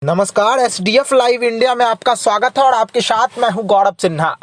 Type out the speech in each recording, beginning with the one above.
नमस्कार, SDF live India में आपका स्वागत है और आपके साथ मैं हूं गौरव सिन्हा।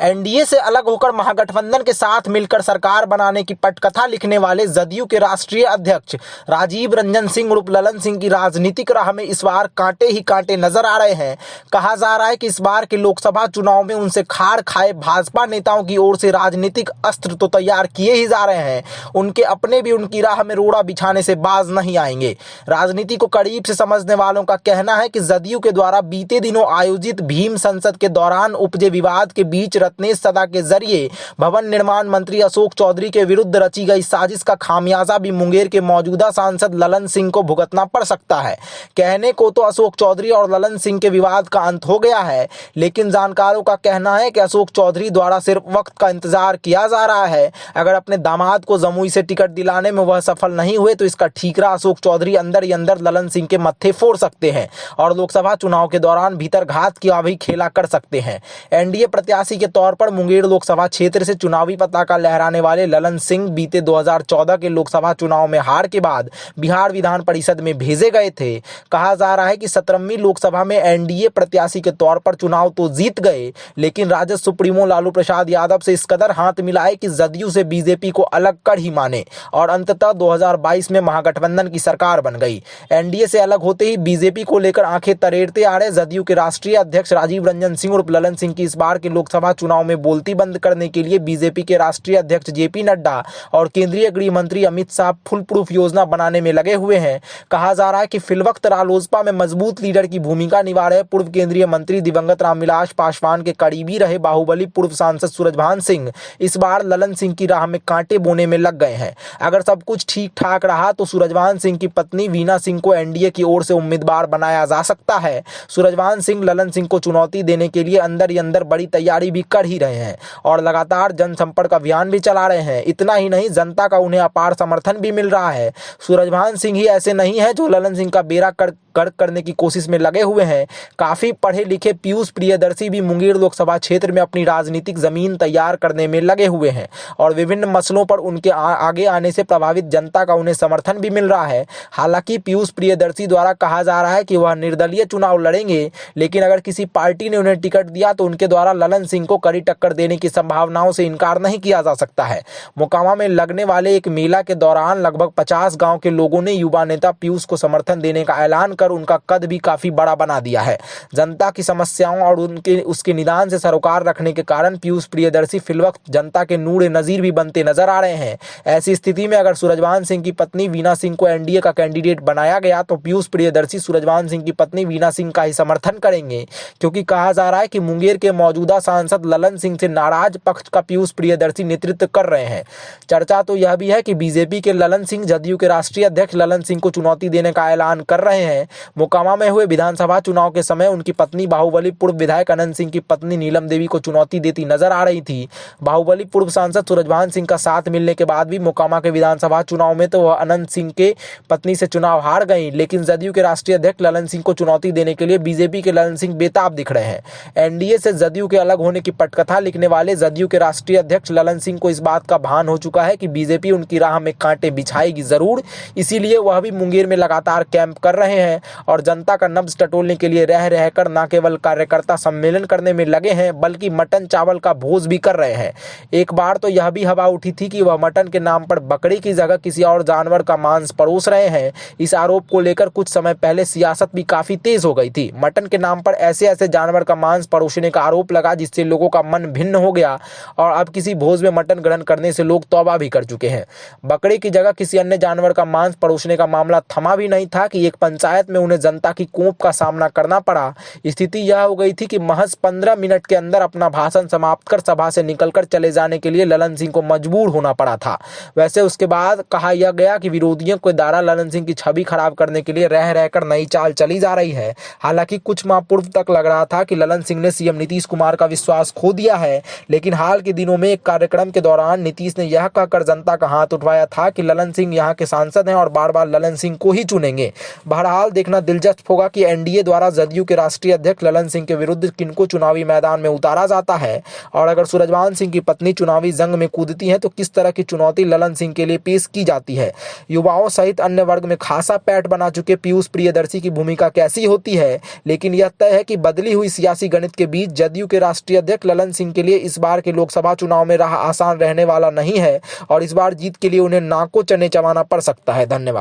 एनडीए से अलग होकर महागठबंधन के साथ मिलकर सरकार बनाने की पटकथा लिखने वाले जदयू के राष्ट्रीय अध्यक्ष राजीव रंजन सिंह उर्फ ललन सिंह की राजनीतिक राह में इस बार कांटे ही कांटे नजर आ रहे हैं। कहा जा रहा है कि इस बार के लोकसभा चुनाव में उनसे खाड़ खाए भाजपा नेताओं की ओर से राजनीतिक अस्त्र तो तैयार किए ही जा रहे हैं, उनके अपने भी उनकी राह में रोड़ा बिछाने से बाज नहीं आएंगे। राजनीति को करीब से समझने वालों का कहना है कि जदयू के द्वारा बीते दिनों आयोजित भीम संसद के दौरान उपजे विवाद के बीच रत्नेश सदा के जरिए भवन निर्माण मंत्री अशोक चौधरी के विरुद्ध रची गई साजिश का खामियाजा भी मुंगेर के मौजूदा सांसद ललन सिंह को भुगतना पड़ सकता है। कहने को तो अशोक चौधरी और ललन सिंह के विवाद का अंत हो गया है, लेकिन जानकारों का कहना है कि अशोक चौधरी द्वारा सिर्फ वक्त का इंतजार किया जा रहा है। अगर अपने दामाद को जमुई से टिकट दिलाने में वह सफल नहीं हुए तो इसका ठीकरा अशोक चौधरी अंदर ही अंदर ललन सिंह के मत्थे फोड़ सकते हैं और लोकसभा चुनाव के दौरान भीतर घात की भी खेला कर सकते हैं। एनडीए प्रत्याशी के तौर पर मुंगेर लोकसभा क्षेत्र से चुनावी पताका लहराने वाले ललन सिंह बीते 2014 के लोकसभा चुनाव में हार के बाद बिहार विधान परिषद में भेजे गए थे। कहा जा रहा है कि 17वीं लोकसभा में एनडीए प्रत्याशी के तौर पर चुनाव तो जीत गए, लेकिन राजद सुप्रीमो लालू प्रसाद यादव से इस कदर हाथ मिलाए कि जदयू से बीजेपी को अलग कर ही माने और अंततः 2022 में महागठबंधन की सरकार बन गई। एनडीए से अलग होते ही बीजेपी को लेकर आंखें तरेड़ते आ रहे जदयू के राष्ट्रीय अध्यक्ष राजीव रंजन सिंह उर्फ ललन सिंह की इस बार के लोकसभा चुनाव में बोलती बंद करने के लिए बीजेपी के राष्ट्रीय अध्यक्ष जेपी नड्डा और केंद्रीय गृह मंत्री अमित शाह फुल प्रूफ योजना बनाने में लगे हुए हैं। कहा जा रहा है कि फिलवक्त रालोसपा में मजबूत लीडर की भूमिका निभा रहे पूर्व केंद्रीय मंत्री दिवंगत रामविलास पासवान के करीबी रहे बाहुबली पूर्व सांसद सूरजभान सिंह इस बार ललन सिंह की राह में कांटे बोने में लग गए हैं। अगर सब कुछ ठीक ठाक रहा तो सूरजभान सिंह की पत्नी वीना सिंह को एनडीए की ओर से उम्मीदवार बनाया जा सकता है। सूरजभान सिंह ललन सिंह को चुनौती देने के लिए अंदर ही अंदर बड़ी तैयारी भी कर ही रहे हैं और लगातार जनसंपर्क अभियान भी चला रहे हैं। इतना ही नहीं, जनता का उन्हें अपार समर्थन भी मिल रहा है। सूरजभान सिंह ही ऐसे नहीं है जो ललन सिंह का बेड़ा गर्क करने की कोशिश में लगे हुए हैं। काफी पढ़े लिखे पीयूष प्रियदर्शी भी मुंगेर लोकसभा क्षेत्र में अपनी राजनीतिक जमीन तैयार करने में लगे हुए हैं और विभिन्न मसलों पर उनके आगे आने से प्रभावित जनता का उन्हें समर्थन भी मिल रहा है। हालांकि पीयूष प्रियदर्शी द्वारा कहा जा रहा है कि वह निर्दलीय चुनाव लड़ेंगे, लेकिन अगर किसी पार्टी ने उन्हें टिकट दिया तो उनके द्वारा ललन सिंह को कड़ी टक्कर देने की संभावनाओं से इनकार नहीं किया जा सकता है। मोकामा में लगने वाले एक मेला के दौरान लगभग 50 गांव के लोगों ने युवा नेता पीयूष को समर्थन देने का ऐलान कर उनका कद भी काफी बड़ा बना दिया है। जनता की समस्याओं और उसके निदान से सरोकार रखने के कारण पीयूष प्रियदर्शी फिलवक्त जनता के नूरे नजीर भी बनते नजर आ रहे हैं। ऐसी स्थिति में अगर सूरजभान सिंह की पत्नी वीना सिंह को एनडीए का कैंडिडेट बनाया गया तो पीयूष प्रियदर्शी सूरजभान सिंह की पत्नी वीना सिंह का ही समर्थन करेंगे, क्योंकि कहा जा रहा है कि मुंगेर के मौजूदा सांसद ललन सिंह से नाराज पक्ष का पीयूष प्रियदर्शी नेतृत्व कर रहे हैं। चर्चा तो यह भी है कि बीजेपी के ललन सिंह जदयू के राष्ट्रीय अध्यक्ष ललन सिंह को चुनौती देने का ऐलान कर रहे हैं। मोकामा में हुए विधानसभा चुनाव के समय उनकी पत्नी बाहुबली पूर्व विधायक अनंत सिंह की पत्नी नीलम देवी को चुनौती देती नजर आ रही थी। बाहुबली पूर्व सांसद सूरजभान सिंह का साथ मिलने के बाद भी मोकामा के विधानसभा चुनाव में तो वह अनंत सिंह के पत्नी से चुनाव हार गई, लेकिन जदयू के राष्ट्रीय अध्यक्ष ललन सिंह को चुनौती देने के लिए बीजेपी के ललन सिंह बेताब दिख रहे हैं। एनडीए से जदयू के अलग होने की पटकथा लिखने वाले जदयू के राष्ट्रीय अध्यक्ष ललन सिंह को इस बात का भान हो चुका है कि बीजेपी उनकी राह में कांटे बिछाएगी जरूर, इसीलिए वह भी मुंगेर में लगातार कैंप कर रहे हैं और जनता का नब्ज टटोलने के लिए रह रहकर न केवल कार्यकर्ता सम्मेलन करने में लगे हैं बल्कि मटन चावल का भोज भी कर रहे हैं। एक बार तो यह भी हवा उठी थी कि वह मटन के नाम पर बकरी की जगह किसी और जानवर का मांस परोस रहे हैं। इस आरोप को लेकर कुछ समय पहले सियासत भी काफी तेज हो गई थी। मटन के नाम पर ऐसे ऐसे जानवर का मांस परोसने का आरोप लगा जिससे लोगों का मन भिन्न हो गया और अब किसी भोज में मटन ग्रहण करने से लोग तौबा भी कर चुके हैं। बकरी की जगह किसी अन्य जानवर का मांस परोसने का मामला थमा भी नहीं था कि एक पंचायत में उन्हें जनता की कोप का सामना करना पड़ा। स्थिति यह हो गई थी कि महज 15 मिनट के अंदर अपना भाषण समाप्त कर सभा से निकलकर चले जाने के लिए ललन सिंह को मजबूर होना पड़ा था। वैसे उसके बाद कहा यह गया कि विरोधियों के द्वारा ललन सिंह की छवि खराब करने के लिए रह रहकर नई चाल चली जा रही है। हालांकि कुछ माह पूर्व तक लग रहा था कि ललन सिंह ने सीएम नीतीश कुमार का विश्वास खो दिया है, लेकिन हाल के दिनों में एक कार्यक्रम के दौरान नीतीश ने यह कहकर जनता का हाथ उठवाया था कि ललन सिंह यहाँ के सांसद हैं और बार बार ललन सिंह को ही चुनेंगे। बहरहाल देखना दिलचस्प होगा कि एनडीए द्वारा जदयू के राष्ट्रीय अध्यक्ष ललन सिंह के विरुद्ध किनको चुनावी मैदान में उतारा जाता है और अगर सूरजभान सिंह की पत्नी चुनावी जंग में कूदती है तो किस तरह की चुनौती ललन सिंह के लिए पेश की जाती है। युवाओं सहित अन्य वर्ग में खासा पैठ बना चुके पीयूष प्रियदर्शी की भूमिका भूमिका कैसी होती है, लेकिन यह तय है कि बदली हुई सियासी गणित के बीच जदयू के राष्ट्रीय अध्यक्ष ललन सिंह के लिए इस बार के लोकसभा चुनाव में राह आसान रहने वाला नहीं है और इस बार जीत के लिए उन्हें नाको चने चबाना पड़ सकता है। धन्यवाद।